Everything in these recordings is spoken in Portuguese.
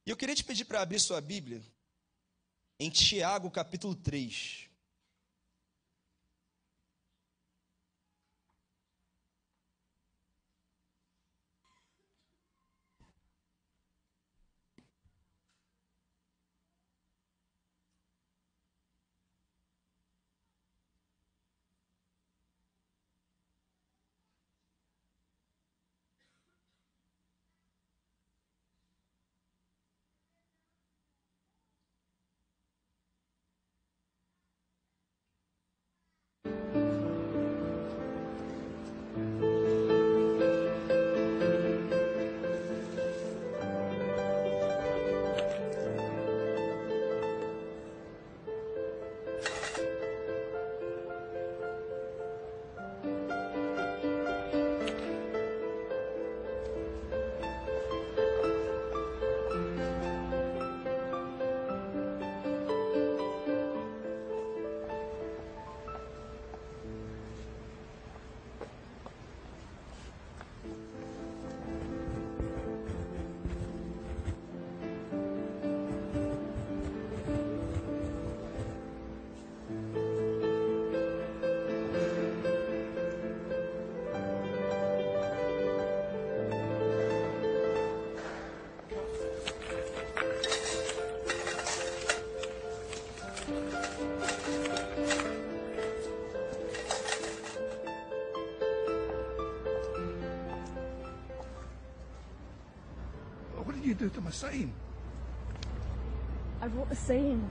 E eu queria te pedir para abrir sua Bíblia em Tiago, capítulo 3. What did you do to my sign? I wrote the saying,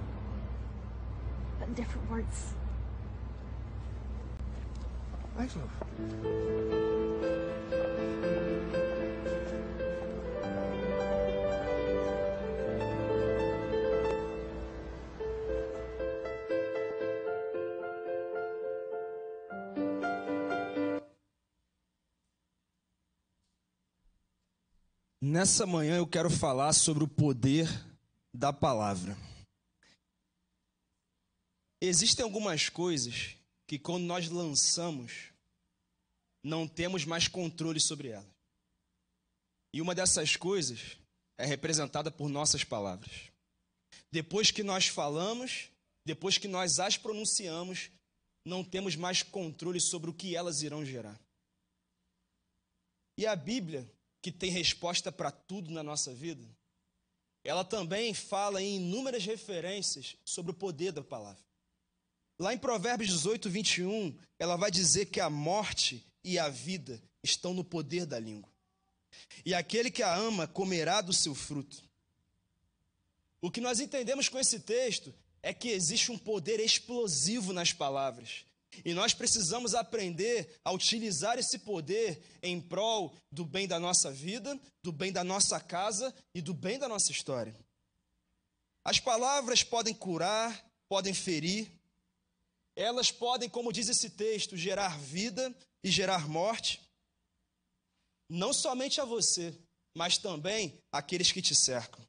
but in different words. Thanks, love. Nessa manhã eu quero falar sobre o poder da palavra. Existem algumas coisas que quando nós lançamos, não temos mais controle sobre elas. E uma dessas coisas é representada por nossas palavras. Depois que nós falamos, depois que nós as pronunciamos, não temos mais controle sobre o que elas irão gerar. E a Bíblia, que tem resposta para tudo na nossa vida, ela também fala em inúmeras referências sobre o poder da palavra. Lá em Provérbios 18, 21, ela vai dizer que a morte e a vida estão no poder da língua. E aquele que a ama comerá do seu fruto. O que nós entendemos com esse texto é que existe um poder explosivo nas palavras. E nós precisamos aprender a utilizar esse poder em prol do bem da nossa vida, do bem da nossa casa e do bem da nossa história. As palavras podem curar, podem ferir. Elas podem, como diz esse texto, gerar vida e gerar morte. Não somente a você, mas também àqueles que te cercam.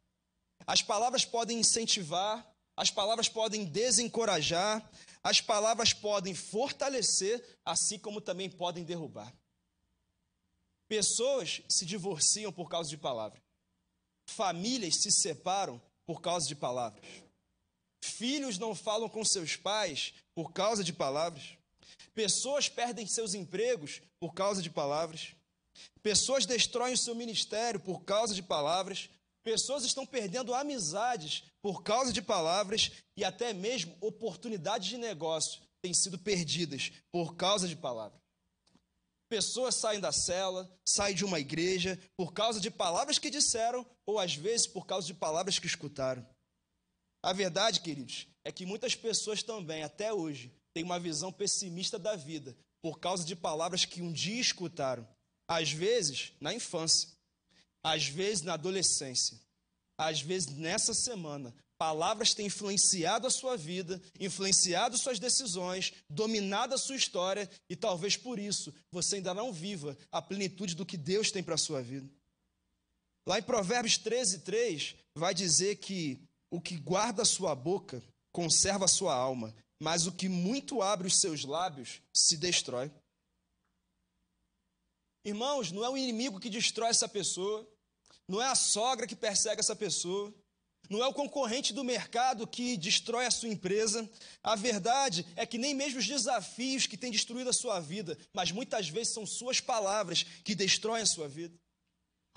As palavras podem incentivar, as palavras podem desencorajar, as palavras podem fortalecer, assim como também podem derrubar. Pessoas se divorciam por causa de palavras. Famílias se separam por causa de palavras. Filhos não falam com seus pais por causa de palavras. Pessoas perdem seus empregos por causa de palavras. Pessoas destroem o seu ministério por causa de palavras. Pessoas estão perdendo amizades por causa de palavras e até mesmo oportunidades de negócio têm sido perdidas por causa de palavras. Pessoas saem da cela, saem de uma igreja por causa de palavras que disseram ou às vezes por causa de palavras que escutaram. A verdade, queridos, é que muitas pessoas também, até hoje, têm uma visão pessimista da vida por causa de palavras que um dia escutaram. Às vezes, na infância. Às vezes na adolescência, às vezes nessa semana, palavras têm influenciado a sua vida, influenciado suas decisões, dominado a sua história e talvez por isso você ainda não viva a plenitude do que Deus tem para a sua vida. Lá em Provérbios 13, 3, vai dizer que o que guarda a sua boca conserva a sua alma, mas o que muito abre os seus lábios se destrói. Irmãos, não é o inimigo que destrói essa pessoa, não é a sogra que persegue essa pessoa, não é o concorrente do mercado que destrói a sua empresa. A verdade é que nem mesmo os desafios que têm destruído a sua vida, mas muitas vezes são suas palavras que destroem a sua vida.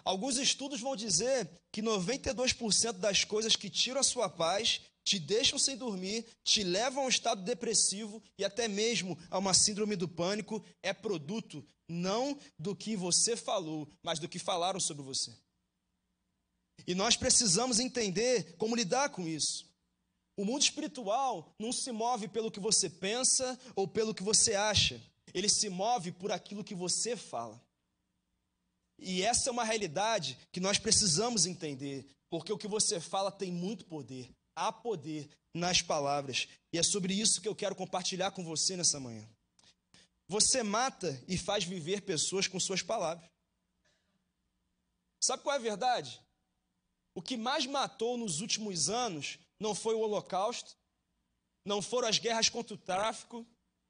Alguns estudos vão dizer que 92% das coisas que tiram a sua paz, te deixam sem dormir, te levam a um estado depressivo e até mesmo a uma síndrome do pânico, é produto não do que você falou, mas do que falaram sobre você. E nós precisamos entender como lidar com isso. O mundo espiritual não se move pelo que você pensa ou pelo que você acha. Ele se move por aquilo que você fala. E essa é uma realidade que nós precisamos entender, porque o que você fala tem muito poder. Há poder nas palavras. E é sobre isso que eu quero compartilhar com você nessa manhã. Você mata e faz viver pessoas com suas palavras. Sabe qual é a verdade? O que mais matou nos últimos anos não foi o Holocausto, não foram as guerras contra o tráfico,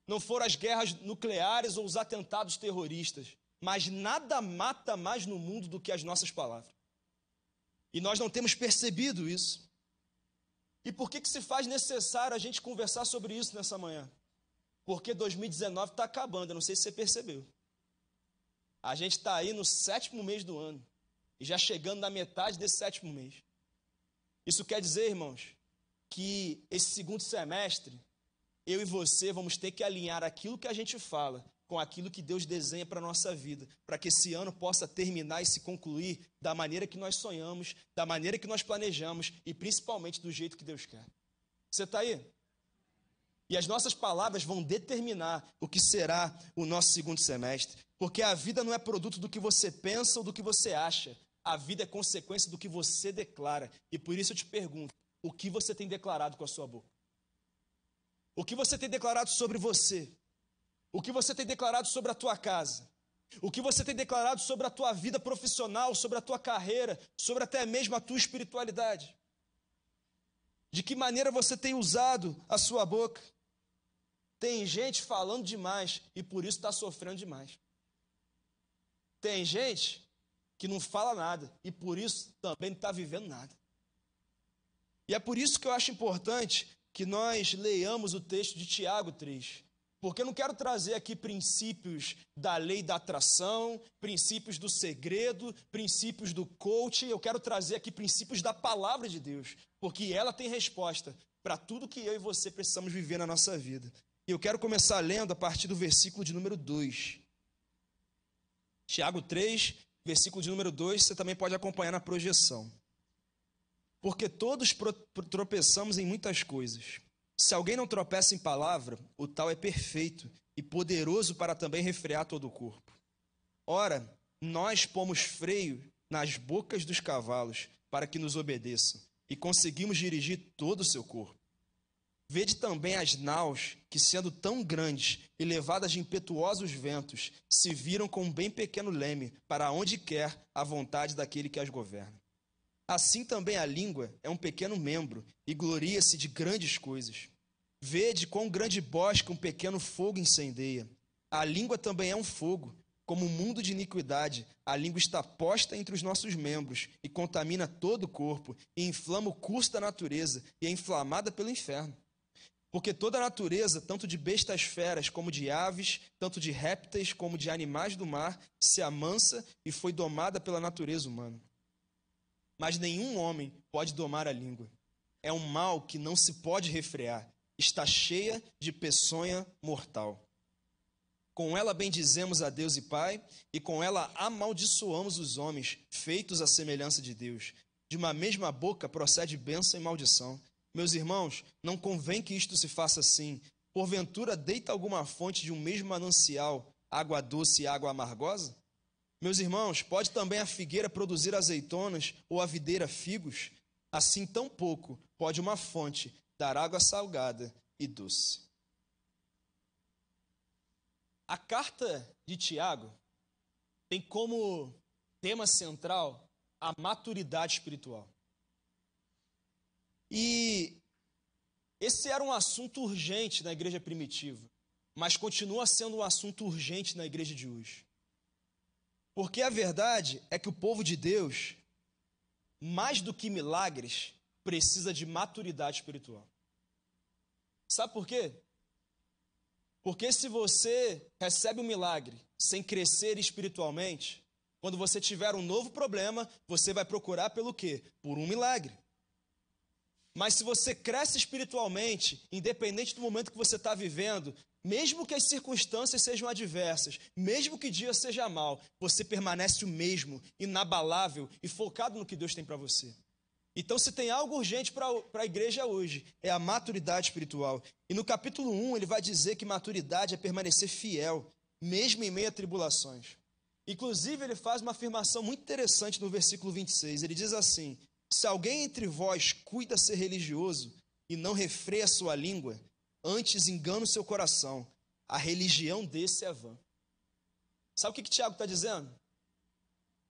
não foram as guerras nucleares ou os atentados terroristas, mas nada mata mais no mundo do que as nossas palavras. E nós não temos percebido isso. E por que se faz necessário a gente conversar sobre isso nessa manhã? Porque 2019 está acabando, eu não sei se você percebeu. A gente está aí no 7º mês do ano. E já chegando na metade desse 7º mês. Isso quer dizer, irmãos, que esse 2º semestre, eu e você vamos ter que alinhar aquilo que a gente fala com aquilo que Deus desenha para a nossa vida, para que esse ano possa terminar e se concluir da maneira que nós sonhamos, da maneira que nós planejamos e principalmente do jeito que Deus quer. Você está aí? E as nossas palavras vão determinar o que será o nosso 2º semestre, porque a vida não é produto do que você pensa ou do que você acha. A vida é consequência do que você declara. E por isso eu te pergunto, o que você tem declarado com a sua boca? O que você tem declarado sobre você? O que você tem declarado sobre a tua casa? O que você tem declarado sobre a tua vida profissional, sobre a tua carreira, sobre até mesmo a tua espiritualidade? De que maneira você tem usado a sua boca? Tem gente falando demais e por isso está sofrendo demais. Tem gente que não fala nada e por isso também não está vivendo nada. E é por isso que eu acho importante que nós leiamos o texto de Tiago 3. Porque eu não quero trazer aqui princípios da lei da atração, princípios do segredo, princípios do coaching. Eu quero trazer aqui princípios da palavra de Deus, porque ela tem resposta para tudo que eu e você precisamos viver na nossa vida. E eu quero começar lendo a partir do versículo de número 2. Tiago 3, versículo de número 2, você também pode acompanhar na projeção. Porque todos tropeçamos em muitas coisas. Se alguém não tropeça em palavra, o tal é perfeito e poderoso para também refrear todo o corpo. Ora, nós pomos freio nas bocas dos cavalos para que nos obedeçam e conseguimos dirigir todo o seu corpo. Vede também as naus que, sendo tão grandes e levadas de impetuosos ventos, se viram com um bem pequeno leme para onde quer a vontade daquele que as governa. Assim também a língua é um pequeno membro e gloria-se de grandes coisas. Vede quão grande bosque um pequeno fogo incendeia. A língua também é um fogo. Como um mundo de iniquidade, a língua está posta entre os nossos membros e contamina todo o corpo e inflama o curso da natureza e é inflamada pelo inferno. Porque toda a natureza, tanto de bestas feras como de aves, tanto de répteis como de animais do mar, se amansa e foi domada pela natureza humana. Mas nenhum homem pode domar a língua. É um mal que não se pode refrear. Está cheia de peçonha mortal. Com ela bendizemos a Deus e Pai, e com ela amaldiçoamos os homens, feitos à semelhança de Deus. De uma mesma boca procede bênção e maldição. Meus irmãos, não convém que isto se faça assim. Porventura deita alguma fonte de um mesmo manancial, água doce e água amargosa? Meus irmãos, pode também a figueira produzir azeitonas ou a videira figos? Assim tão pouco pode uma fonte dar água salgada e doce. A carta de Tiago tem como tema central a maturidade espiritual. E esse era um assunto urgente na igreja primitiva, mas continua sendo um assunto urgente na igreja de hoje. Porque a verdade é que o povo de Deus mais do que milagres, precisa de maturidade espiritual. Sabe por quê? Porque se você recebe um milagre sem crescer espiritualmente, quando você tiver um novo problema, você vai procurar pelo quê? Por um milagre. Mas se você cresce espiritualmente, independente do momento que você está vivendo, mesmo que as circunstâncias sejam adversas, mesmo que o dia seja mau, você permanece o mesmo, inabalável e focado no que Deus tem para você. Então, se tem algo urgente para a igreja hoje, é a maturidade espiritual. E no capítulo 1, ele vai dizer que maturidade é permanecer fiel, mesmo em meio a tribulações. Inclusive, ele faz uma afirmação muito interessante no versículo 26. Ele diz assim: se alguém entre vós cuida ser religioso e não refreia sua língua, antes engana o seu coração, a religião desse é vã. Sabe o que Tiago está dizendo?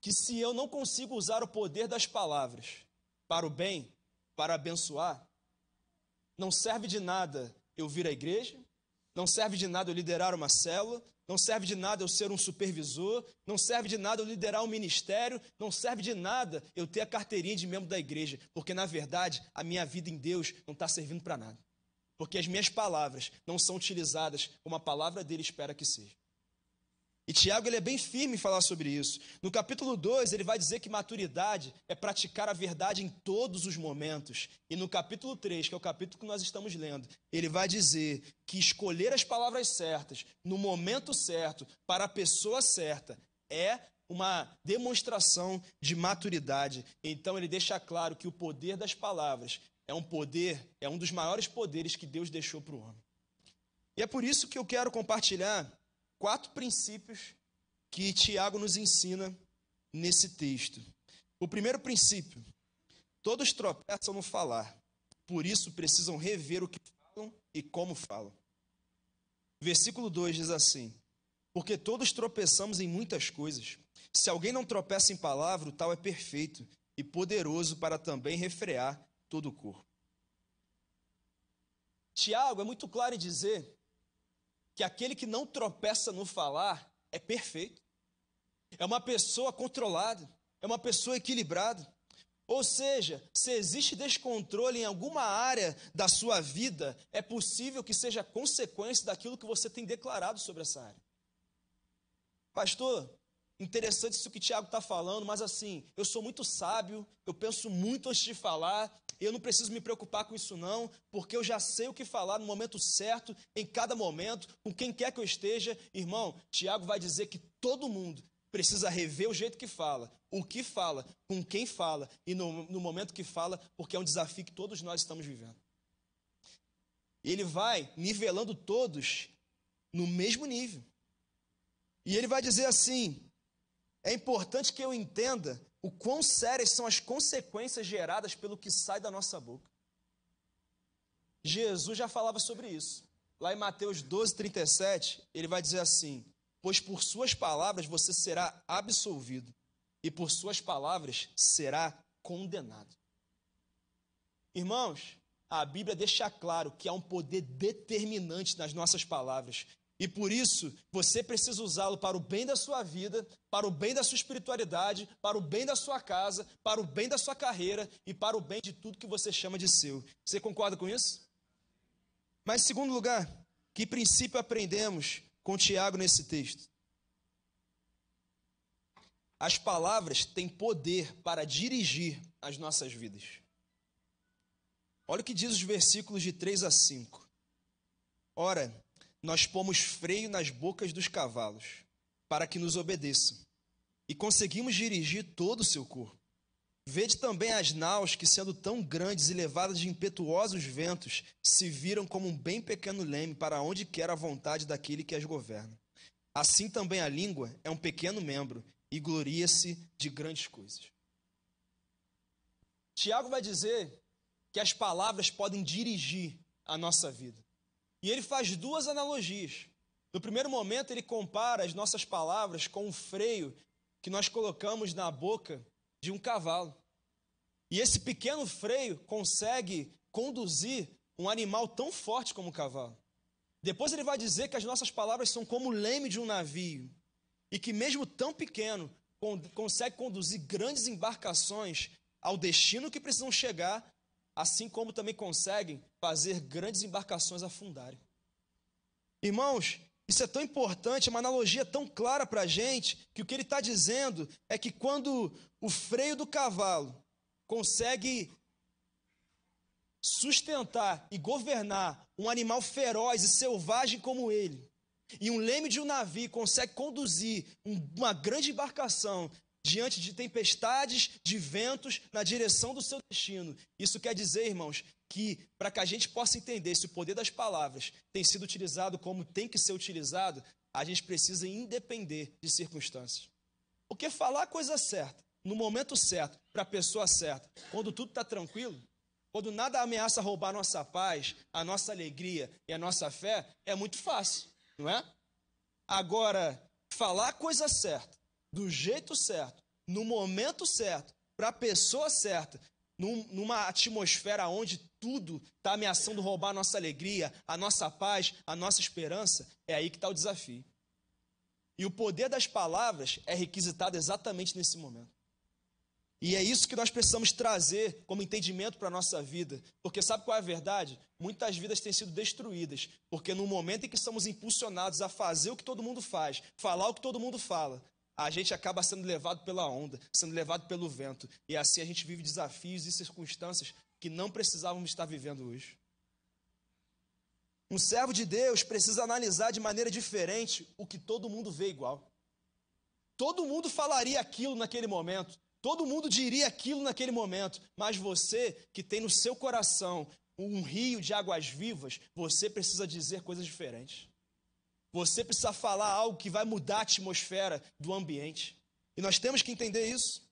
Que se eu não consigo usar o poder das palavras para o bem, para abençoar, não serve de nada eu vir à igreja, não serve de nada eu liderar uma célula, não serve de nada eu ser um supervisor, não serve de nada eu liderar um ministério, não serve de nada eu ter a carteirinha de membro da igreja, porque na verdade a minha vida em Deus não está servindo para nada. Porque as minhas palavras não são utilizadas como a palavra dele espera que seja. E Tiago ele é bem firme em falar sobre isso. No capítulo 2, ele vai dizer que maturidade é praticar a verdade em todos os momentos. E no capítulo 3, que é o capítulo que nós estamos lendo, ele vai dizer que escolher as palavras certas, no momento certo, para a pessoa certa, é uma demonstração de maturidade. Então ele deixa claro que o poder das palavras é um dos maiores poderes que Deus deixou para o homem. E é por isso que eu quero compartilhar 4 princípios que Tiago nos ensina nesse texto. O primeiro princípio: todos tropeçam no falar, por isso precisam rever o que falam e como falam. Versículo 2 diz assim: porque todos tropeçamos em muitas coisas. Se alguém não tropeça em palavra, o tal é perfeito e poderoso para também refrear todo o corpo. Tiago é muito claro em dizer que aquele que não tropeça no falar é perfeito. É uma pessoa controlada, é uma pessoa equilibrada. Ou seja, se existe descontrole em alguma área da sua vida, é possível que seja consequência daquilo que você tem declarado sobre essa área. Pastor, interessante isso que o Tiago está falando, mas assim, eu sou muito sábio, eu penso muito antes de falar, eu não preciso me preocupar com isso não, porque eu já sei o que falar no momento certo, em cada momento, com quem quer que eu esteja. Irmão, Tiago vai dizer que todo mundo precisa rever o jeito que fala, o que fala, com quem fala e no momento que fala, porque é um desafio que todos nós estamos vivendo. Ele vai nivelando todos no mesmo nível. E ele vai dizer assim: é importante que eu entenda o quão sérias são as consequências geradas pelo que sai da nossa boca. Jesus já falava sobre isso. Lá em Mateus 12:37, ele vai dizer assim: pois por suas palavras você será absolvido, e por suas palavras será condenado. Irmãos, a Bíblia deixa claro que há um poder determinante nas nossas palavras. E por isso, você precisa usá-lo para o bem da sua vida, para o bem da sua espiritualidade, para o bem da sua casa, para o bem da sua carreira e para o bem de tudo que você chama de seu. Você concorda com isso? Mas, em segundo lugar, que princípio aprendemos com Tiago nesse texto? As palavras têm poder para dirigir as nossas vidas. Olha o que diz os versículos de 3 a 5. Ora, nós pomos freio nas bocas dos cavalos, para que nos obedeçam, e conseguimos dirigir todo o seu corpo. Vede também as naus que, sendo tão grandes e levadas de impetuosos ventos, se viram como um bem pequeno leme para onde quer a vontade daquele que as governa. Assim também a língua é um pequeno membro, e gloria-se de grandes coisas. Tiago vai dizer que as palavras podem dirigir a nossa vida. E ele faz 2 analogias. No primeiro momento, ele compara as nossas palavras com um freio que nós colocamos na boca de um cavalo. E esse pequeno freio consegue conduzir um animal tão forte como o cavalo. Depois ele vai dizer que as nossas palavras são como o leme de um navio, e que mesmo tão pequeno, consegue conduzir grandes embarcações ao destino que precisam chegar, assim como também conseguem fazer grandes embarcações afundarem. Irmãos, isso é tão importante, é uma analogia tão clara para a gente, que o que ele está dizendo é que quando o freio do cavalo consegue sustentar e governar um animal feroz e selvagem como ele, e um leme de um navio consegue conduzir uma grande embarcação diante de tempestades, de ventos, na direção do seu destino. Isso quer dizer, irmãos, que para que a gente possa entender se o poder das palavras tem sido utilizado como tem que ser utilizado, a gente precisa independer de circunstâncias. Porque falar a coisa certa, no momento certo, para a pessoa certa, quando tudo está tranquilo, quando nada ameaça roubar a nossa paz, a nossa alegria e a nossa fé, é muito fácil, não é? Agora, falar a coisa certa, do jeito certo, no momento certo, para a pessoa certa, numa atmosfera onde tudo está ameaçando roubar a nossa alegria, a nossa paz, a nossa esperança, é aí que está o desafio. E o poder das palavras é requisitado exatamente nesse momento. E é isso que nós precisamos trazer como entendimento para a nossa vida. Porque sabe qual é a verdade? Muitas vidas têm sido destruídas, porque no momento em que somos impulsionados a fazer o que todo mundo faz, falar o que todo mundo fala, a gente acaba sendo levado pela onda, sendo levado pelo vento. E assim a gente vive desafios e circunstâncias que não precisávamos estar vivendo hoje. Um servo de Deus precisa analisar de maneira diferente o que todo mundo vê igual. Todo mundo falaria aquilo naquele momento. Todo mundo diria aquilo naquele momento. Mas você, que tem no seu coração um rio de águas vivas, você precisa dizer coisas diferentes. Você precisa falar algo que vai mudar a atmosfera do ambiente. E nós temos que entender isso.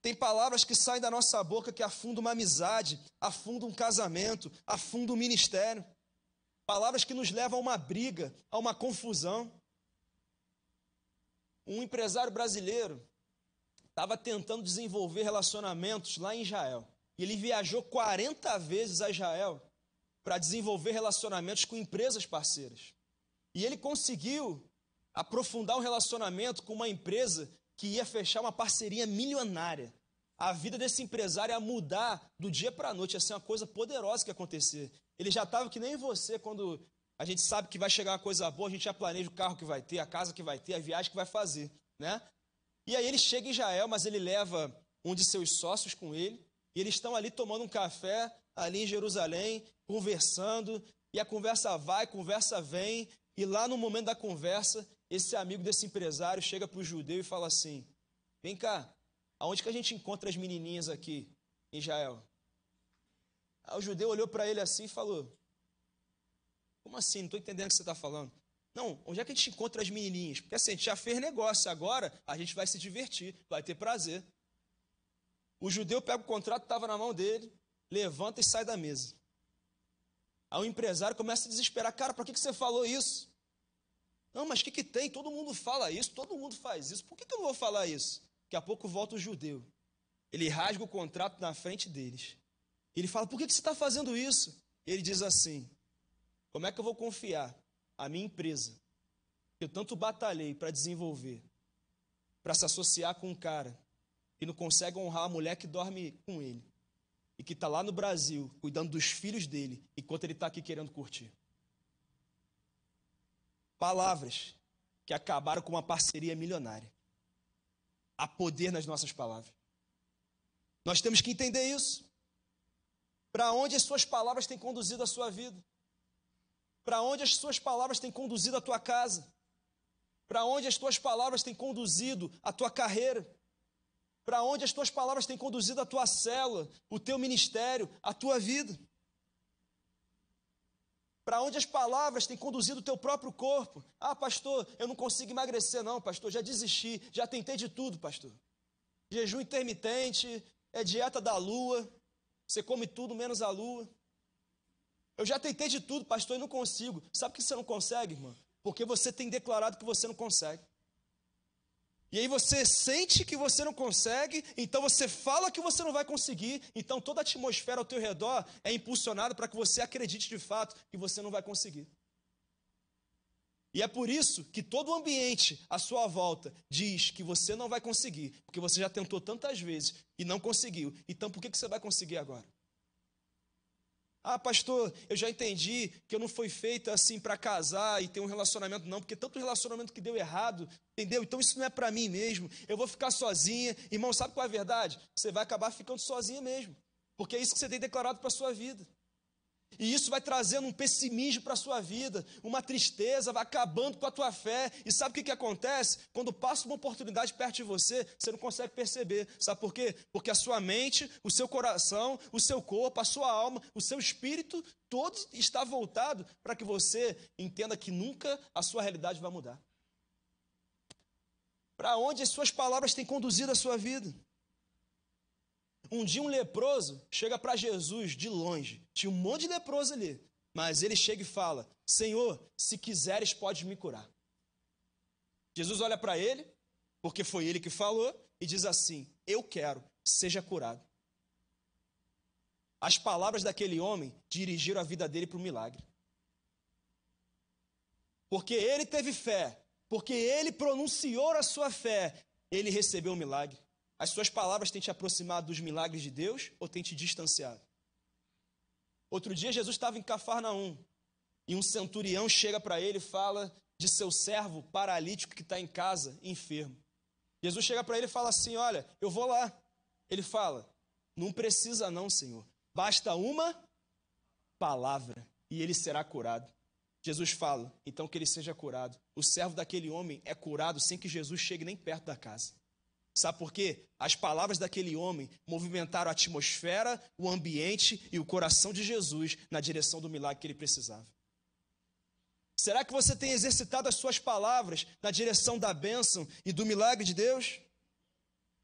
Tem palavras que saem da nossa boca que afundam uma amizade, afundam um casamento, afundam um ministério. Palavras que nos levam a uma briga, a uma confusão. Um empresário brasileiro estava tentando desenvolver relacionamentos lá em Israel. E ele viajou 40 vezes a Israel para desenvolver relacionamentos com empresas parceiras. E ele conseguiu aprofundar um relacionamento com uma empresa que ia fechar uma parceria milionária. A vida desse empresário ia mudar do dia para a noite, ia ser uma coisa poderosa que ia acontecer. Ele já estava que nem você, quando a gente sabe que vai chegar uma coisa boa, a gente já planeja o carro que vai ter, a casa que vai ter, a viagem que vai fazer, né? E aí ele chega em Israel, mas ele leva um de seus sócios com ele, e eles estão ali tomando um café, ali em Jerusalém, conversando, e a conversa vai, conversa vem, e lá no momento da conversa, esse amigo desse empresário chega para o judeu e fala assim: vem cá, aonde que a gente encontra as menininhas aqui em Israel? Aí o judeu olhou para ele assim e falou: como assim? Não estou entendendo o que você está falando. Não, onde é que a gente encontra as menininhas? Porque assim, a gente já fez negócio, agora a gente vai se divertir, vai ter prazer. O judeu pega o contrato que estava na mão dele, levanta e sai da mesa. Aí o empresário começa a desesperar: cara, para que você falou isso? Não, mas o que tem? Todo mundo fala isso, todo mundo faz isso. Por que eu não vou falar isso? Daqui a pouco volta o judeu. Ele rasga o contrato na frente deles. Ele fala: por que você está fazendo isso? Ele diz assim: como é que eu vou confiar a minha empresa, que eu tanto batalhei para desenvolver, para se associar com um cara que não consegue honrar a mulher que dorme com ele e que está lá no Brasil cuidando dos filhos dele enquanto ele está aqui querendo curtir? Palavras que acabaram com uma parceria milionária. Há poder nas nossas palavras. Nós temos que entender isso. Para onde as suas palavras têm conduzido a sua vida? Para onde as suas palavras têm conduzido a tua casa? Para onde as tuas palavras têm conduzido a tua carreira? Para onde as tuas palavras têm conduzido a tua célula, o teu ministério, a tua vida? Para onde as palavras têm conduzido o teu próprio corpo? Ah, pastor, eu não consigo emagrecer não, pastor, já desisti, já tentei de tudo, pastor. Jejum intermitente, é dieta da lua, você come tudo menos a lua. Eu já tentei de tudo, pastor, e não consigo. Sabe por que você não consegue, irmão? Porque você tem declarado que você não consegue. E aí você sente que você não consegue, então você fala que você não vai conseguir, então toda a atmosfera ao teu redor é impulsionada para que você acredite de fato que você não vai conseguir. E é por isso que todo o ambiente à sua volta diz que você não vai conseguir, porque você já tentou tantas vezes e não conseguiu. Então por que você vai conseguir agora? Ah, pastor, eu já entendi que eu não fui feita assim para casar e ter um relacionamento, não, porque tanto relacionamento que deu errado, entendeu? Então isso não é para mim mesmo, eu vou ficar sozinha. Irmão, sabe qual é a verdade? Você vai acabar ficando sozinha mesmo, porque é isso que você tem declarado para a sua vida. E isso vai trazendo um pessimismo para a sua vida, uma tristeza, vai acabando com a tua fé. E sabe o que acontece? Quando passa uma oportunidade perto de você, você não consegue perceber. Sabe por quê? Porque a sua mente, o seu coração, o seu corpo, a sua alma, o seu espírito, todo está voltado para que você entenda que nunca a sua realidade vai mudar. Para onde as suas palavras têm conduzido a sua vida? Um dia um leproso chega para Jesus de longe, tinha um monte de leproso ali, mas ele chega e fala: Senhor, se quiseres pode me curar. Jesus olha para ele, porque foi ele que falou, e diz assim: eu quero, seja curado. As palavras daquele homem dirigiram a vida dele para o milagre. Porque ele teve fé, porque ele pronunciou a sua fé, ele recebeu o milagre. As suas palavras têm te aproximado dos milagres de Deus ou têm te distanciado? Outro dia Jesus estava em Cafarnaum e um centurião chega para ele e fala de seu servo paralítico que está em casa, enfermo. Jesus chega para ele e fala assim: olha, eu vou lá. Ele fala: não precisa não, Senhor. Basta uma palavra e ele será curado. Jesus fala, então que ele seja curado. O servo daquele homem é curado sem que Jesus chegue nem perto da casa. Sabe por quê? As palavras daquele homem movimentaram a atmosfera, o ambiente e o coração de Jesus na direção do milagre que ele precisava. Será que você tem exercitado as suas palavras na direção da bênção e do milagre de Deus?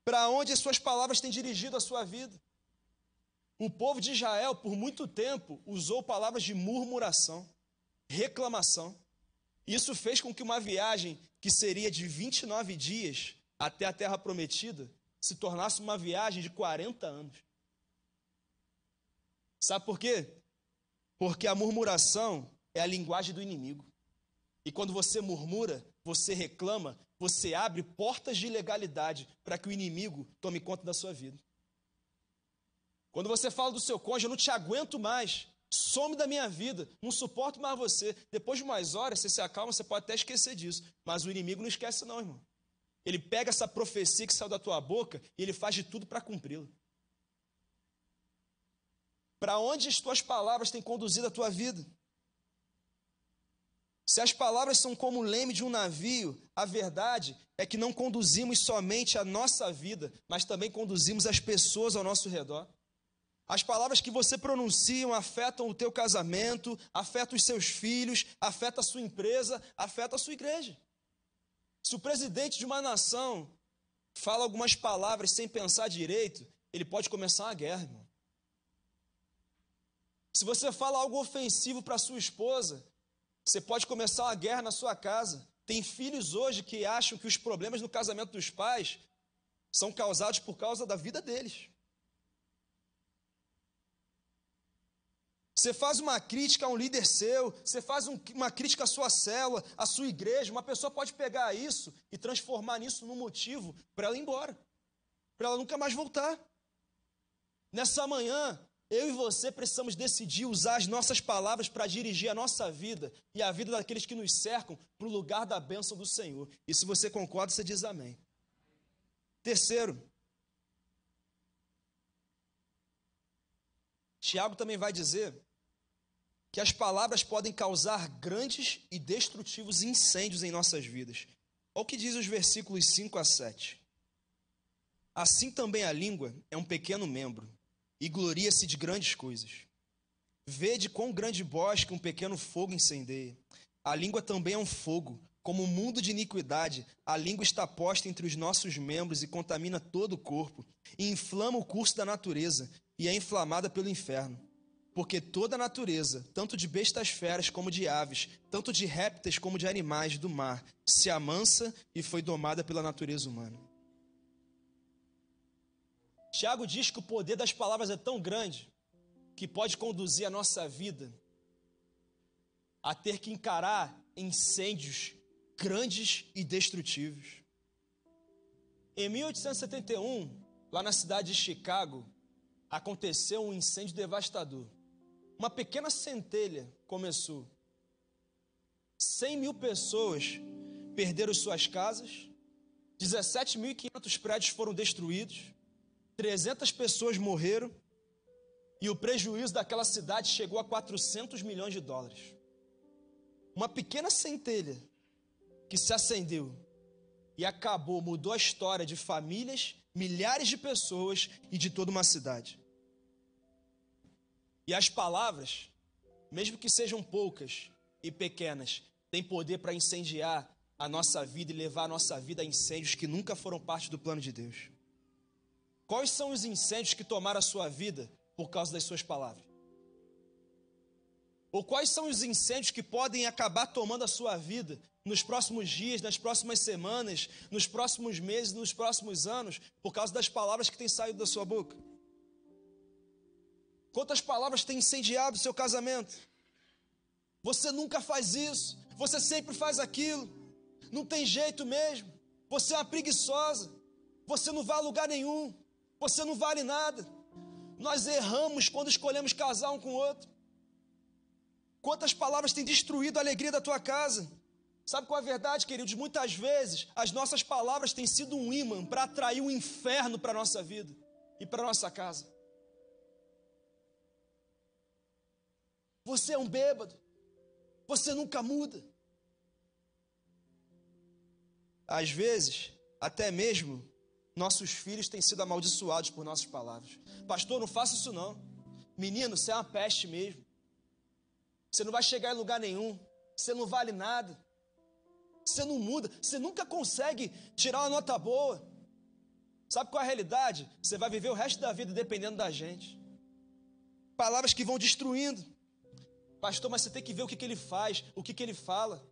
Para onde as suas palavras têm dirigido a sua vida? O povo de Israel, por muito tempo, usou palavras de murmuração, reclamação. Isso fez com que uma viagem que seria de 29 dias até a Terra Prometida se tornasse uma viagem de 40 anos. Sabe por quê? Porque a murmuração é a linguagem do inimigo. E quando você murmura, você reclama, você abre portas de ilegalidade para que o inimigo tome conta da sua vida. Quando você fala do seu cônjuge: eu não te aguento mais, some da minha vida, não suporto mais você. Depois de umas horas, você se acalma, você pode até esquecer disso. Mas o inimigo não esquece não, irmão. Ele pega essa profecia que saiu da tua boca e ele faz de tudo para cumpri-la. Para onde as tuas palavras têm conduzido a tua vida? Se as palavras são como o leme de um navio, a verdade é que não conduzimos somente a nossa vida, mas também conduzimos as pessoas ao nosso redor. As palavras que você pronuncia afetam o teu casamento, afetam os seus filhos, afetam a sua empresa, afetam a sua igreja. Se o presidente de uma nação fala algumas palavras sem pensar direito, ele pode começar uma guerra, irmão. Se você fala algo ofensivo para sua esposa, você pode começar uma guerra na sua casa. Tem filhos hoje que acham que os problemas no casamento dos pais são causados por causa da vida deles. Você faz uma crítica a um líder seu, você faz uma crítica à sua célula, à sua igreja, uma pessoa pode pegar isso e transformar nisso num motivo para ela ir embora, para ela nunca mais voltar. Nessa manhã, eu e você precisamos decidir usar as nossas palavras para dirigir a nossa vida e a vida daqueles que nos cercam para o lugar da bênção do Senhor. E se você concorda, você diz amém. Terceiro, Tiago também vai dizer que as palavras podem causar grandes e destrutivos incêndios em nossas vidas. Olha o que diz os versículos 5 a 7. Assim também a língua é um pequeno membro, e gloria-se de grandes coisas. Vede quão grande bosque um pequeno fogo incendeia. A língua também é um fogo, como um mundo de iniquidade. A língua está posta entre os nossos membros e contamina todo o corpo, e inflama o curso da natureza, e é inflamada pelo inferno. Porque toda a natureza, tanto de bestas feras como de aves, tanto de répteis como de animais do mar, se amansa e foi domada pela natureza humana. Tiago diz que o poder das palavras é tão grande que pode conduzir a nossa vida a ter que encarar incêndios grandes e destrutivos. Em 1871, lá na cidade de Chicago, aconteceu um incêndio devastador. Uma pequena centelha começou. 100 mil pessoas perderam suas casas, 17.500 prédios foram destruídos, 300 pessoas morreram e o prejuízo daquela cidade chegou a 400 milhões de dólares. Uma pequena centelha que se acendeu e acabou, mudou a história de famílias, milhares de pessoas e de toda uma cidade. E as palavras, mesmo que sejam poucas e pequenas, têm poder para incendiar a nossa vida e levar a nossa vida a incêndios que nunca foram parte do plano de Deus. Quais são os incêndios que tomaram a sua vida por causa das suas palavras? Ou quais são os incêndios que podem acabar tomando a sua vida nos próximos dias, nas próximas semanas, nos próximos meses, nos próximos anos, por causa das palavras que têm saído da sua boca? Quantas palavras têm incendiado o seu casamento? Você nunca faz isso, você sempre faz aquilo, não tem jeito mesmo, você é uma preguiçosa, você não vai a lugar nenhum, você não vale nada. Nós erramos quando escolhemos casar um com o outro. Quantas palavras têm destruído a alegria da tua casa? Sabe qual é a verdade, queridos? Muitas vezes as nossas palavras têm sido um ímã para atrair o inferno para a nossa vida e para a nossa casa. Você é um bêbado, você nunca muda. Às vezes, até mesmo, nossos filhos têm sido amaldiçoados por nossas palavras. Pastor, não faça isso não. Menino, você é uma peste mesmo. Você não vai chegar em lugar nenhum. Você não vale nada. Você não muda. Você nunca consegue tirar uma nota boa. Sabe qual é a realidade? Você vai viver o resto da vida dependendo da gente. Palavras que vão destruindo. Pastor, mas você tem que ver o que ele faz, o que ele fala.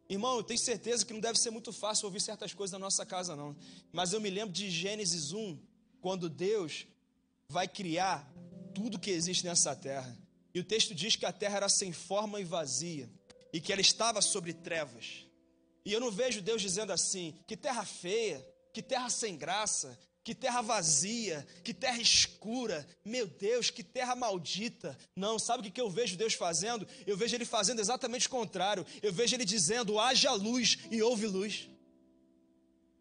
Irmão, eu tenho certeza que não deve ser muito fácil ouvir certas coisas na nossa casa, não. Mas eu me lembro de Gênesis 1, quando Deus vai criar tudo que existe nessa terra. E o texto diz que a terra era sem forma e vazia, e que ela estava sobre trevas. E eu não vejo Deus dizendo assim, que terra feia, que terra sem graça, que terra vazia, que terra escura, meu Deus, que terra maldita. Não, sabe o que eu vejo Deus fazendo? Eu vejo Ele fazendo exatamente o contrário. Eu vejo Ele dizendo, haja luz e houve luz.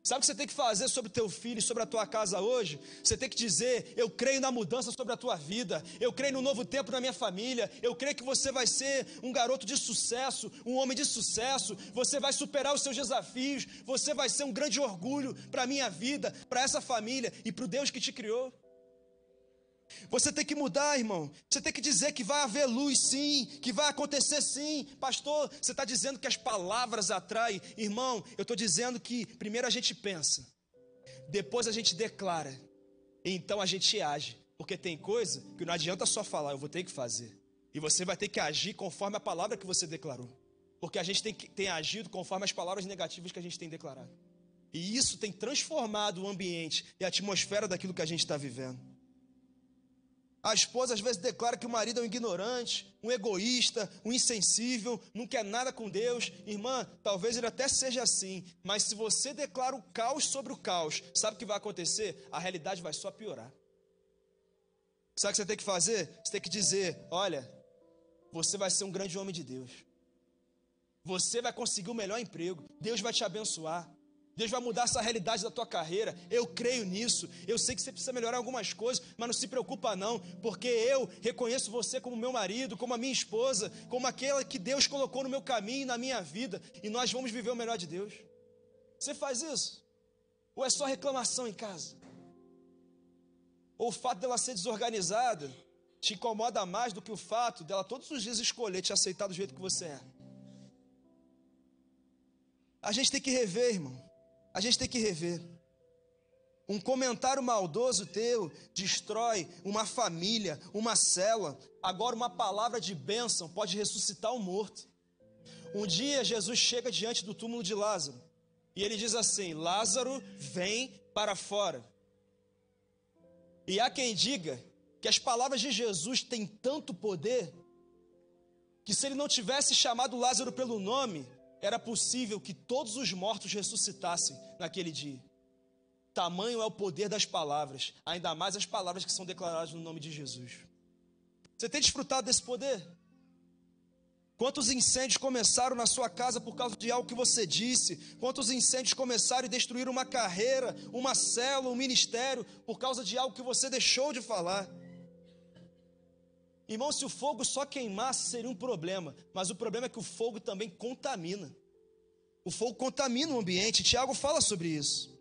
Sabe o que você tem que fazer sobre o teu filho e sobre a tua casa hoje? Você tem que dizer, eu creio na mudança sobre a tua vida, eu creio no novo tempo na minha família, eu creio que você vai ser um garoto de sucesso, um homem de sucesso, você vai superar os seus desafios, você vai ser um grande orgulho para a minha vida, para essa família e para o Deus que te criou. Você tem que mudar, irmão. Você tem que dizer que vai haver luz, sim, que vai acontecer, sim. Pastor, você está dizendo que as palavras atraem. Irmão, eu estou dizendo que primeiro a gente pensa, depois a gente declara, e então a gente age. Porque tem coisa que não adianta só falar, eu vou ter que fazer. E você vai ter que agir conforme a palavra que você declarou. Porque a gente tem agido conforme as palavras negativas que a gente tem declarado. E isso tem transformado o ambiente e a atmosfera daquilo que a gente está vivendo. A esposa às vezes declara que o marido é um ignorante, um egoísta, um insensível, não quer nada com Deus. Irmã, talvez ele até seja assim, mas se você declara o caos sobre o caos, sabe o que vai acontecer? A realidade vai só piorar. Sabe o que você tem que fazer? Você tem que dizer, olha, você vai ser um grande homem de Deus. Você vai conseguir o melhor emprego, Deus vai te abençoar. Deus vai mudar essa realidade da tua carreira. Eu creio nisso. Eu sei que você precisa melhorar algumas coisas, mas não se preocupa não, porque eu reconheço você como meu marido, como a minha esposa, como aquela que Deus colocou no meu caminho e na minha vida, e nós vamos viver o melhor de Deus. Você faz isso? Ou é só reclamação em casa? Ou o fato dela ser desorganizada te incomoda mais do que o fato dela todos os dias escolher te aceitar do jeito que você é? A gente tem que rever, irmão. A gente tem que rever. Um comentário maldoso teu destrói uma família, uma célula. Agora uma palavra de bênção pode ressuscitar o morto. Um dia Jesus chega diante do túmulo de Lázaro e ele diz assim, Lázaro, vem para fora. E há quem diga que as palavras de Jesus têm tanto poder que se ele não tivesse chamado Lázaro pelo nome, era possível que todos os mortos ressuscitassem naquele dia. Tamanho é o poder das palavras, ainda mais as palavras que são declaradas no nome de Jesus. Você tem desfrutado desse poder? Quantos incêndios começaram na sua casa por causa de algo que você disse? Quantos incêndios começaram e destruíram uma carreira, uma célula, um ministério, por causa de algo que você deixou de falar? Irmão, se o fogo só queimasse seria um problema, mas o problema é que o fogo também contamina. O fogo contamina o ambiente. Tiago fala sobre isso.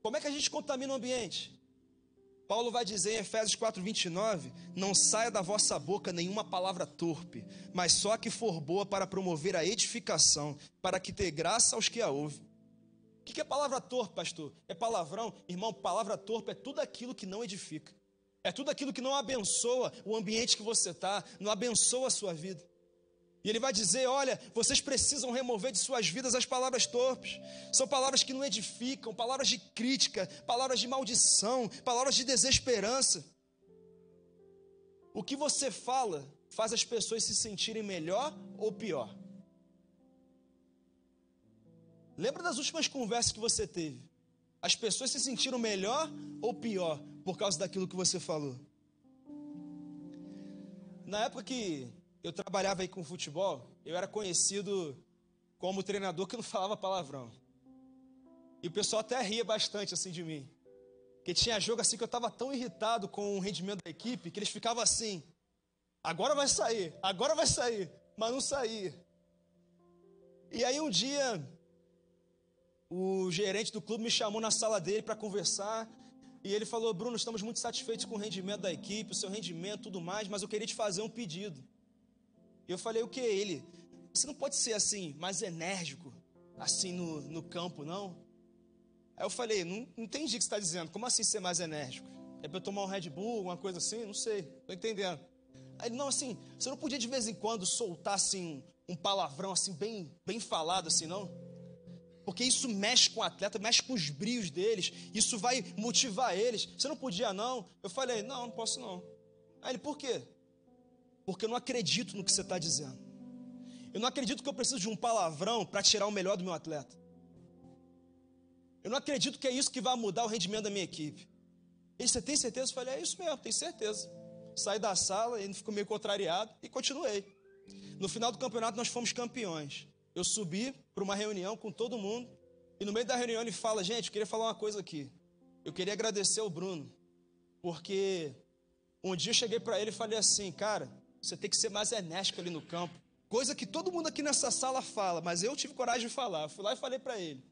Como é que a gente contamina o ambiente? Paulo vai dizer em Efésios 4:29, não saia da vossa boca nenhuma palavra torpe, mas só a que for boa para promover a edificação, para que dê graça aos que a ouvem. O que é palavra torpe, pastor? É palavrão? Irmão, palavra torpe é tudo aquilo que não edifica. É tudo aquilo que não abençoa o ambiente que você está, não abençoa a sua vida. E ele vai dizer, olha, vocês precisam remover de suas vidas as palavras torpes. São palavras que não edificam, palavras de crítica, palavras de maldição, palavras de desesperança. O que você fala faz as pessoas se sentirem melhor ou pior? Lembra das últimas conversas que você teve? As pessoas se sentiram melhor ou pior por causa daquilo que você falou? Na época que eu trabalhava aí com futebol, eu era conhecido como treinador que não falava palavrão. E o pessoal até ria bastante assim de mim. Porque tinha jogo assim que eu estava tão irritado com o rendimento da equipe, que eles ficavam assim, agora vai sair, mas não saía. E aí um dia, o gerente do clube me chamou na sala dele para conversar, e ele falou, Bruno, estamos muito satisfeitos com o rendimento da equipe, o seu rendimento e tudo mais, mas eu queria te fazer um pedido. Eu falei, o que? Ele, você não pode ser assim, mais enérgico, assim no campo, não? Aí eu falei, não entendi o que você está dizendo, como assim ser mais enérgico? É para eu tomar um Red Bull, alguma coisa assim? Não sei, estou entendendo. Aí ele, não, assim, você não podia de vez em quando soltar assim um palavrão assim bem falado assim, não? Porque isso mexe com o atleta, mexe com os brios deles, isso vai motivar eles. Você não podia não? Eu falei, não posso não. Aí ele, por quê? Porque eu não acredito no que você está dizendo. Eu não acredito que eu preciso de um palavrão para tirar o melhor do meu atleta. Eu não acredito que é isso que vai mudar o rendimento da minha equipe. Ele, você tem certeza? Eu falei, é isso mesmo, tenho certeza. Saí da sala, ele ficou meio contrariado e continuei. No final do campeonato nós fomos campeões. Eu subi para uma reunião com todo mundo e no meio da reunião ele fala, gente, eu queria falar uma coisa aqui. Eu queria agradecer ao Bruno, porque um dia eu cheguei para ele e falei assim, cara, você tem que ser mais enérgico ali no campo. Coisa que todo mundo aqui nessa sala fala, mas eu tive coragem de falar. Eu fui lá e falei para ele.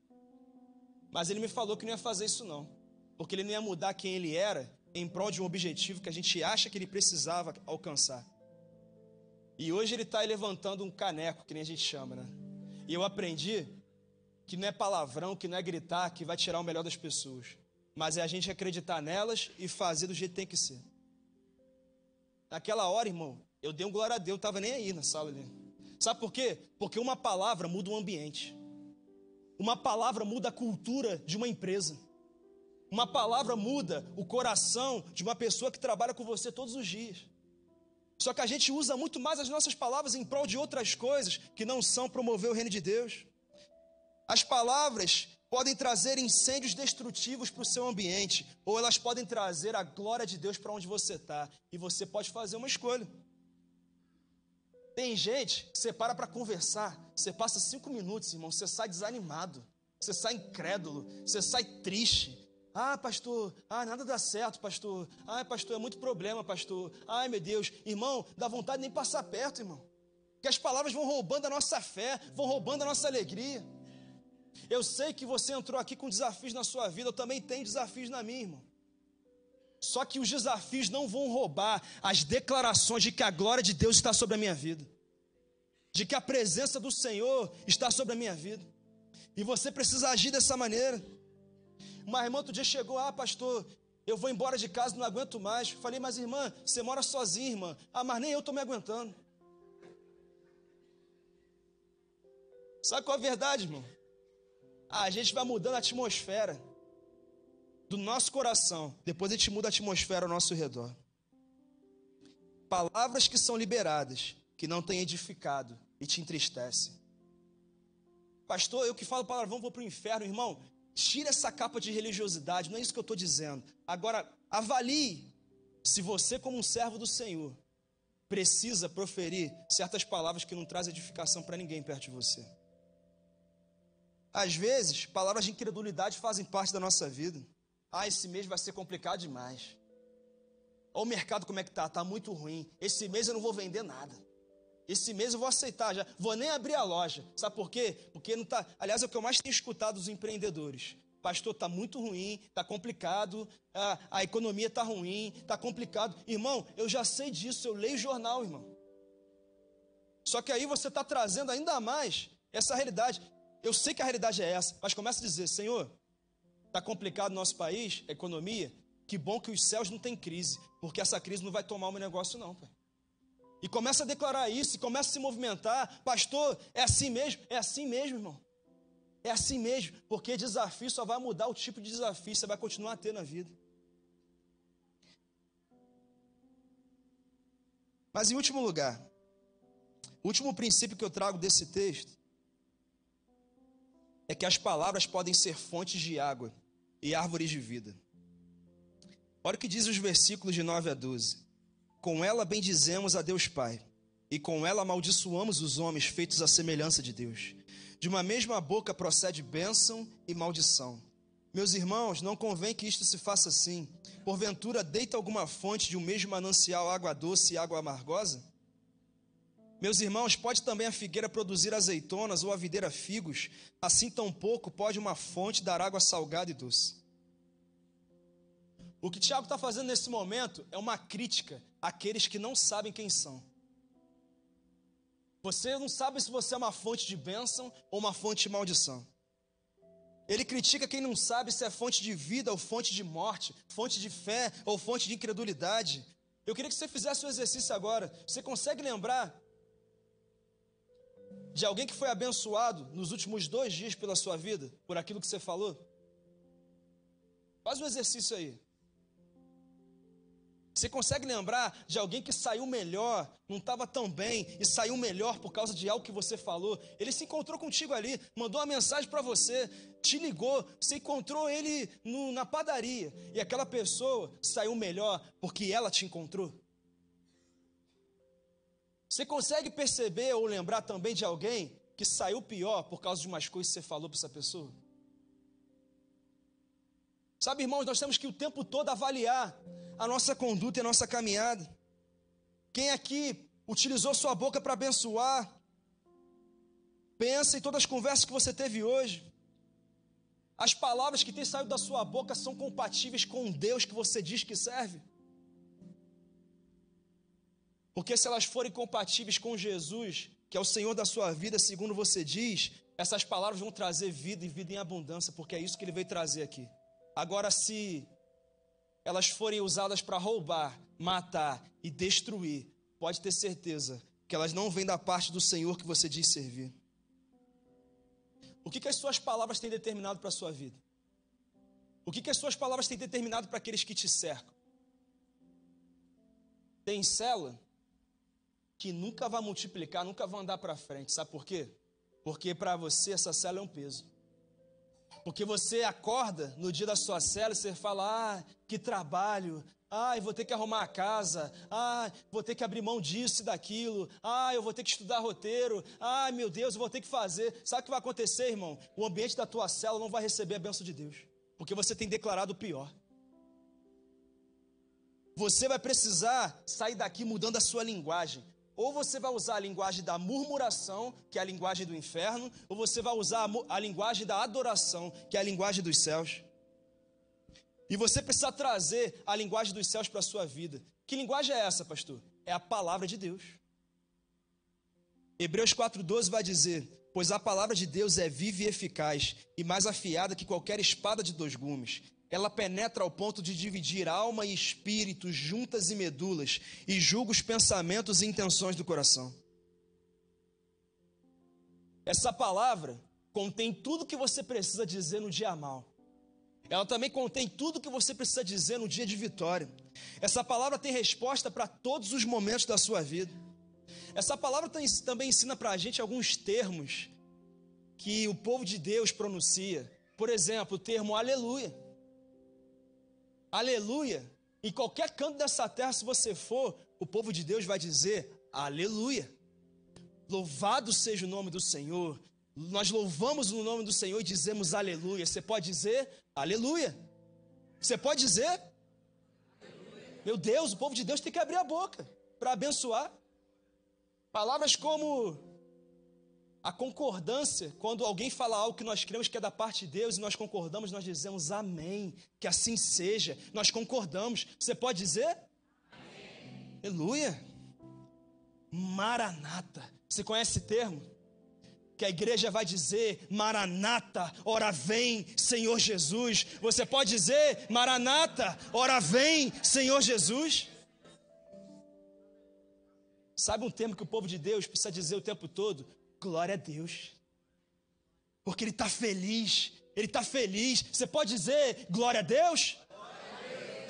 Mas ele me falou que não ia fazer isso não. Porque ele não ia mudar quem ele era em prol de um objetivo que a gente acha que ele precisava alcançar. E hoje ele está aí levantando um caneco, que nem a gente chama, né? E eu aprendi que não é palavrão, que não é gritar, que vai tirar o melhor das pessoas. Mas é a gente acreditar nelas e fazer do jeito que tem que ser. Naquela hora, irmão, eu dei um glória a Deus, eu não estava nem aí na sala ali. Sabe por quê? Porque uma palavra muda o ambiente. Uma palavra muda a cultura de uma empresa. Uma palavra muda o coração de uma pessoa que trabalha com você todos os dias. Só que a gente usa muito mais as nossas palavras em prol de outras coisas que não são promover o reino de Deus. As palavras podem trazer incêndios destrutivos para o seu ambiente, ou elas podem trazer a glória de Deus para onde você está, e você pode fazer uma escolha. Tem gente que você para conversar, você passa 5 minutos, irmão, você sai desanimado, você sai incrédulo, você sai triste. Ah, pastor, nada dá certo, pastor. Ai, pastor, é muito problema, pastor. Ai, meu Deus, irmão, dá vontade de nem passar perto, irmão. Porque as palavras vão roubando a nossa fé, vão roubando a nossa alegria. Eu sei que você entrou aqui com desafios na sua vida, eu também tenho desafios na minha, irmão. Só que os desafios não vão roubar as declarações de que a glória de Deus está sobre a minha vida, de que a presença do Senhor está sobre a minha vida. E você precisa agir dessa maneira. Uma irmã outro dia chegou, pastor, eu vou embora de casa, não aguento mais. Falei, mas irmã, você mora sozinha, irmã. Mas nem eu estou me aguentando. Sabe qual é a verdade, irmão? A gente vai mudando a atmosfera do nosso coração. Depois a gente muda a atmosfera ao nosso redor. Palavras que são liberadas que não tem edificado e te entristece. Pastor, eu que falo palavrão vou para o inferno, irmão. Tira essa capa de religiosidade, não é isso que eu estou dizendo. Agora, avalie se você, como um servo do Senhor, precisa proferir certas palavras que não trazem edificação para ninguém perto de você. Às vezes, palavras de incredulidade fazem parte da nossa vida. Esse mês vai ser complicado demais. Olha o mercado como é que está, está muito ruim. Esse mês eu não vou vender nada. Esse mês eu vou aceitar, já vou nem abrir a loja. Sabe por quê? Porque não está. Aliás, é o que eu mais tenho escutado dos empreendedores. Pastor, está muito ruim, está complicado, a economia está ruim, está complicado. Irmão, eu já sei disso, eu leio jornal, irmão. Só que aí você está trazendo ainda mais essa realidade. Eu sei que a realidade é essa, mas começa a dizer, Senhor, está complicado no nosso país, a economia, que bom que os céus não têm crise, porque essa crise não vai tomar o meu negócio não, pai. E começa a declarar isso, e começa a se movimentar. Pastor, é assim mesmo, irmão. É assim mesmo, porque desafio só vai mudar o tipo de desafio, você vai continuar a ter na vida. Mas em último lugar, o último princípio que eu trago desse texto é que as palavras podem ser fontes de água e árvores de vida. Olha o que diz os versículos de 9 a 12. Com ela bendizemos a Deus Pai, e com ela amaldiçoamos os homens feitos à semelhança de Deus. De uma mesma boca procede bênção e maldição. Meus irmãos, não convém que isto se faça assim. Porventura deita alguma fonte de um mesmo manancial água doce e água amargosa? Meus irmãos, pode também a figueira produzir azeitonas ou a videira figos? Assim tampouco pode uma fonte dar água salgada e doce. O que Tiago está fazendo nesse momento é uma crítica àqueles que não sabem quem são. Você não sabe se você é uma fonte de bênção ou uma fonte de maldição. Ele critica quem não sabe se é fonte de vida ou fonte de morte, fonte de fé ou fonte de incredulidade. Eu queria que você fizesse um exercício agora. Você consegue lembrar de alguém que foi abençoado nos últimos 2 dias pela sua vida, por aquilo que você falou? Faz um exercício aí. Você consegue lembrar de alguém que saiu melhor, não estava tão bem, e saiu melhor por causa de algo que você falou? Ele se encontrou contigo ali, mandou uma mensagem para você, te ligou, você encontrou ele na padaria, e aquela pessoa saiu melhor porque ela te encontrou? Você consegue perceber ou lembrar também de alguém que saiu pior por causa de umas coisas que você falou para essa pessoa? Sabe, irmãos, nós temos que o tempo todo avaliar a nossa conduta e a nossa caminhada. Quem aqui utilizou sua boca para abençoar? Pensa em todas as conversas que você teve hoje. As palavras que têm saído da sua boca são compatíveis com o Deus que você diz que serve? Porque se elas forem compatíveis com Jesus, que é o Senhor da sua vida, segundo você diz, essas palavras vão trazer vida e vida em abundância, porque é isso que Ele veio trazer aqui. Agora, se elas forem usadas para roubar, matar e destruir, pode ter certeza que elas não vêm da parte do Senhor que você diz servir. O que as suas palavras têm determinado para a sua vida? O que as suas palavras têm determinado para aqueles que te cercam? Tem célula que nunca vai multiplicar, nunca vai andar para frente. Sabe por quê? Porque para você essa célula é um peso. Porque você acorda no dia da sua célula e você fala, que trabalho, eu vou ter que arrumar a casa, vou ter que abrir mão disso e daquilo, eu vou ter que estudar roteiro, meu Deus, eu vou ter que fazer. Sabe o que vai acontecer, irmão? O ambiente da tua célula não vai receber a bênção de Deus, porque você tem declarado o pior. Você vai precisar sair daqui mudando a sua linguagem. Ou você vai usar a linguagem da murmuração, que é a linguagem do inferno, ou você vai usar a linguagem da adoração, que é a linguagem dos céus. E você precisa trazer a linguagem dos céus para a sua vida. Que linguagem é essa, pastor? É a palavra de Deus. Hebreus 4,12 vai dizer, pois a palavra de Deus é viva e eficaz, e mais afiada que qualquer espada de 2 gumes. Ela penetra ao ponto de dividir alma e espírito, juntas e medulas, e julga os pensamentos e intenções do coração. Essa palavra contém tudo que você precisa dizer no dia mau. Ela também contém tudo que você precisa dizer no dia de vitória. Essa palavra tem resposta para todos os momentos da sua vida. Essa palavra também ensina para a gente alguns termos que o povo de Deus pronuncia. Por exemplo, o termo aleluia. Aleluia. Em qualquer canto dessa terra, se você for, o povo de Deus vai dizer aleluia. Louvado seja o nome do Senhor. Nós louvamos o nome do Senhor e dizemos aleluia. Você pode dizer aleluia. Você pode dizer? Aleluia. Meu Deus, o povo de Deus tem que abrir a boca para abençoar. Palavras como a concordância, quando alguém fala algo que nós cremos que é da parte de Deus e nós concordamos, nós dizemos amém, que assim seja, nós concordamos. Você pode dizer? Amém. Aleluia. Maranata, você conhece esse termo? Que a igreja vai dizer, Maranata, ora vem, Senhor Jesus. Você pode dizer, Maranata, ora vem, Senhor Jesus? Sabe um termo que o povo de Deus precisa dizer o tempo todo? Glória a Deus, porque Ele está feliz, Ele está feliz. Você pode dizer glória a Deus?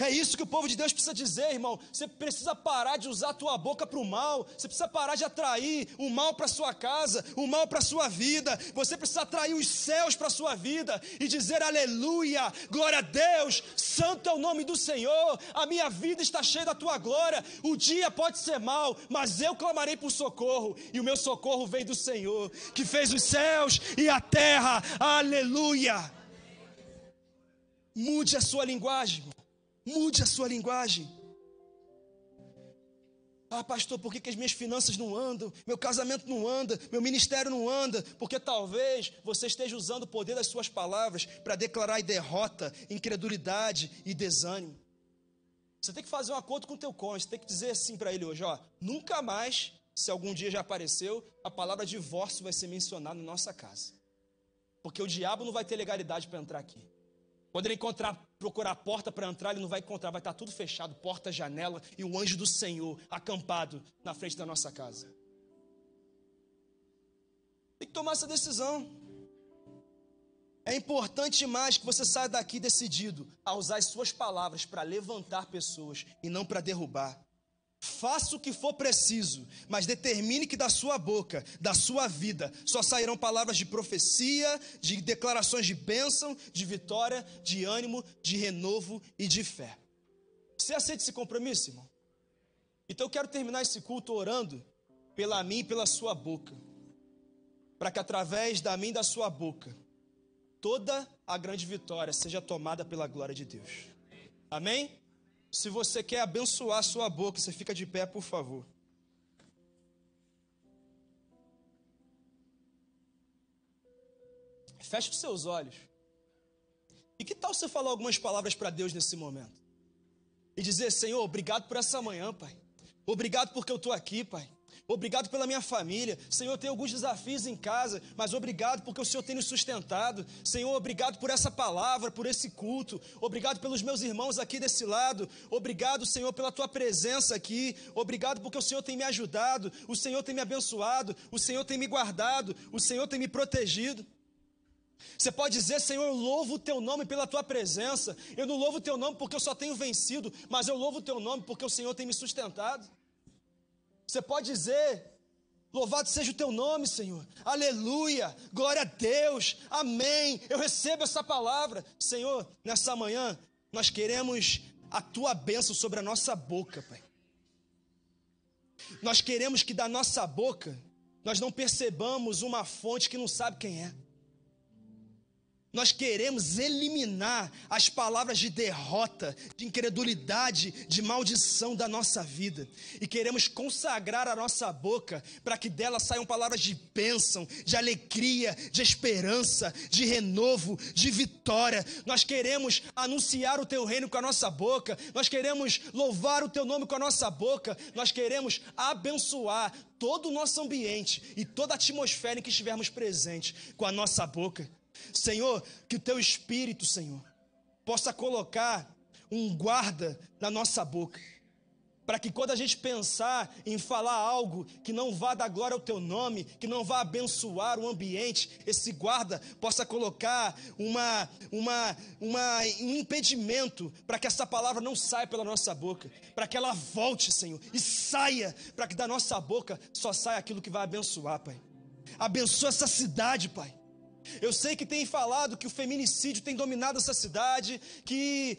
É isso que o povo de Deus precisa dizer, irmão. Você precisa parar de usar a tua boca para o mal. Você precisa parar de atrair o mal para a sua casa, o mal para a sua vida. Você precisa atrair os céus para a sua vida e dizer aleluia, glória a Deus, santo é o nome do Senhor. A minha vida está cheia da tua glória. O dia pode ser mau, mas eu clamarei por socorro. E o meu socorro vem do Senhor, que fez os céus e a terra. Aleluia. Mude a sua linguagem, irmão. Mude a sua linguagem. Ah, pastor, por que as minhas finanças não andam? Meu casamento não anda, meu ministério não anda? Porque talvez você esteja usando o poder das suas palavras para declarar derrota, incredulidade e desânimo. Você tem que fazer um acordo com o teu cônjuge, você tem que dizer assim para ele hoje, ó, nunca mais, se algum dia já apareceu, a palavra divórcio vai ser mencionada na nossa casa. Porque o diabo não vai ter legalidade para entrar aqui. Quando ele procurar a porta para entrar, ele não vai encontrar, vai estar tudo fechado, porta, janela, e o anjo do Senhor acampado na frente da nossa casa. Tem que tomar essa decisão. É importante demais que você saia daqui decidido a usar as suas palavras para levantar pessoas e não para derrubar. Faça o que for preciso, mas determine que da sua boca, da sua vida, só sairão palavras de profecia, de declarações de bênção, de vitória, de ânimo, de renovo e de fé. Você aceita esse compromisso, irmão? Então eu quero terminar esse culto orando pela minha e pela sua boca, para que através da minha e da sua boca, toda a grande vitória seja tomada pela glória de Deus. Amém? Se você quer abençoar a sua boca, você fica de pé, por favor. Feche os seus olhos. E que tal você falar algumas palavras para Deus nesse momento? E dizer, Senhor, obrigado por essa manhã, Pai. Obrigado porque eu estou aqui, Pai. Obrigado pela minha família. Senhor, eu tenho alguns desafios em casa, mas obrigado porque o Senhor tem nos sustentado. Senhor, obrigado por essa palavra, por esse culto. Obrigado pelos meus irmãos aqui desse lado. Obrigado, Senhor, pela tua presença aqui. Obrigado porque o Senhor tem me ajudado. O Senhor tem me abençoado. O Senhor tem me guardado. O Senhor tem me protegido. Você pode dizer, Senhor, eu louvo o teu nome pela tua presença. Eu não louvo o teu nome porque eu só tenho vencido, mas eu louvo o teu nome porque o Senhor tem me sustentado. Você pode dizer, louvado seja o teu nome, Senhor, aleluia, glória a Deus, amém, eu recebo essa palavra. Senhor, nessa manhã, nós queremos a tua bênção sobre a nossa boca, Pai. Nós queremos que da nossa boca, nós não percebamos uma fonte que não sabe quem é. Nós queremos eliminar as palavras de derrota, de incredulidade, de maldição da nossa vida. E queremos consagrar a nossa boca para que dela saiam palavras de bênção, de alegria, de esperança, de renovo, de vitória. Nós queremos anunciar o teu reino com a nossa boca. Nós queremos louvar o teu nome com a nossa boca. Nós queremos abençoar todo o nosso ambiente e toda a atmosfera em que estivermos presentes com a nossa boca. Senhor, que o teu Espírito, Senhor, possa colocar um guarda na nossa boca. para que quando a gente pensar em falar algo que não vá dar glória ao teu nome, que não vá abençoar o ambiente, esse guarda possa colocar um impedimento para que essa palavra não saia pela nossa boca, para que ela volte, Senhor, e saia, para que da nossa boca só saia aquilo que vai abençoar, Pai. Abençoa essa cidade, Pai. Eu sei que tem falado que o feminicídio tem dominado essa cidade, que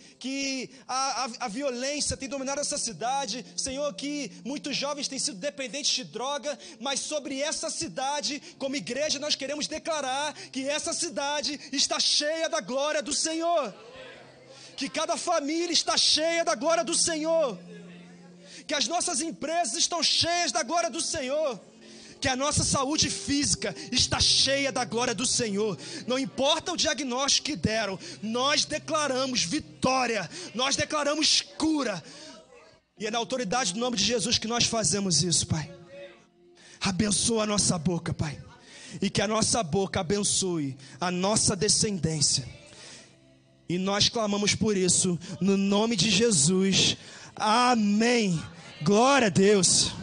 a violência tem dominado essa cidade, Senhor, que muitos jovens têm sido dependentes de droga, mas sobre essa cidade, como igreja, nós queremos declarar que essa cidade está cheia da glória do Senhor, que cada família está cheia da glória do Senhor, que as nossas empresas estão cheias da glória do Senhor, que a nossa saúde física está cheia da glória do Senhor. Não importa o diagnóstico que deram, nós declaramos vitória, nós declaramos cura, e é na autoridade do nome de Jesus que nós fazemos isso, Pai. Abençoa a nossa boca, Pai, e que a nossa boca abençoe a nossa descendência, e nós clamamos por isso no nome de Jesus, amém. Glória a Deus.